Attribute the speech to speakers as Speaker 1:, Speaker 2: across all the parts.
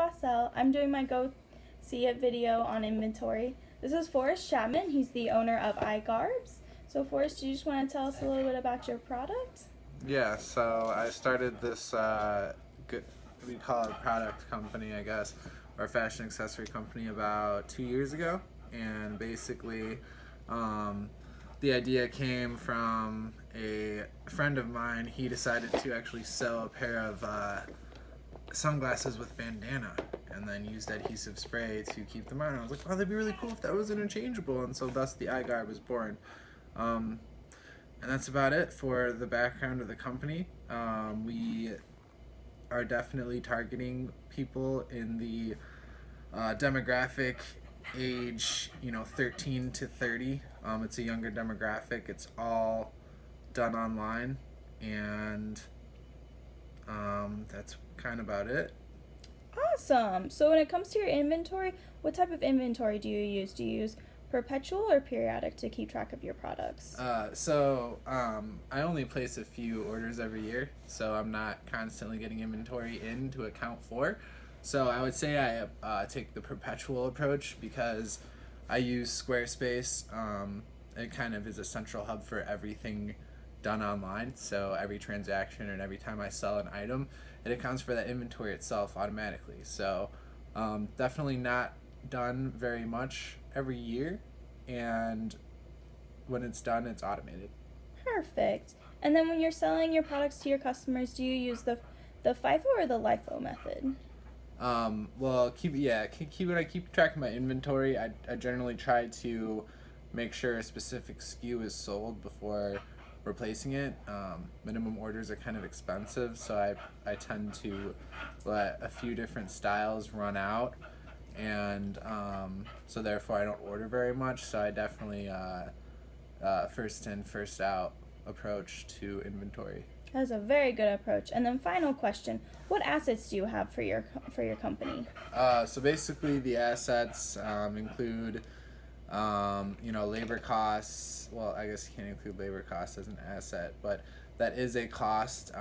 Speaker 1: Wassell. I'm doing my Go See It video on inventory. This is Forrest Chapman. He's the owner of iGarbs. So Forrest, do you just want to tell us a little bit about your product?
Speaker 2: Yeah, so I started this, we call it a product company, I guess, or fashion accessory company about 2 years ago. And basically, um, the idea came from a friend of mine. He decided to actually sew a pair of sunglasses with bandana and then used adhesive spray to keep them on. I was like, oh, that'd be really cool if that was interchangeable. And so thus the iGarb was born. Um, and that's about it for the background of the company. We are definitely targeting people in the demographic age, 13 to 30. It's a younger demographic. It's all done online, and that's kind of about it.
Speaker 1: Awesome. So when it comes to your inventory, what type of inventory do you use? Do you use perpetual or periodic to keep track of your products?
Speaker 2: I only place a few orders every year, so I'm not constantly getting inventory in to account for. So I would say I take the perpetual approach because I use Squarespace. It kind of is a central hub for everything done online. So every transaction and every time I sell an item, it accounts for that inventory itself automatically. So definitely not done very much every year, and when it's done, it's automated.
Speaker 1: Perfect. And then when you're selling your products to your customers, do you use the FIFO or the LIFO method?
Speaker 2: Well, when I keep track of my inventory, I generally try to make sure a specific SKU is sold before replacing it. Minimum orders are kind of expensive, so I tend to let a few different styles run out, and so therefore I don't order very much. So I definitely first in, first out approach to inventory.
Speaker 1: That's a very good approach. And then final question, what assets do you have for your company?
Speaker 2: So basically, the assets include, labor costs. Well, I guess you can't include labor costs as an asset, but that is a cost.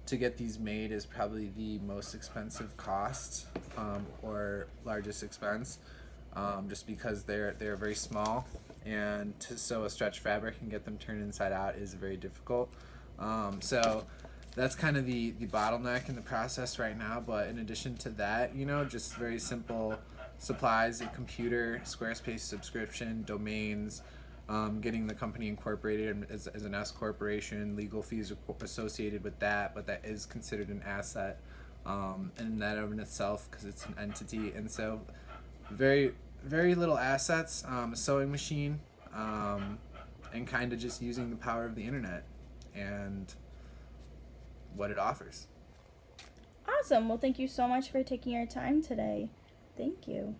Speaker 2: To get these made is probably the most expensive cost, or largest expense, just because they're very small, and to sew a stretch fabric and get them turned inside out is very difficult. So that's kind of the bottleneck in the process right now. But in addition to that, just very simple supplies, a computer, Squarespace subscription, domains, getting the company incorporated as an S corporation, legal fees associated with that, but that is considered an asset in that of itself because it's an entity. And so very, very little assets, a sewing machine, and kind of just using the power of the internet and what it offers.
Speaker 1: Awesome. Well, thank you so much for taking your time today. Thank you.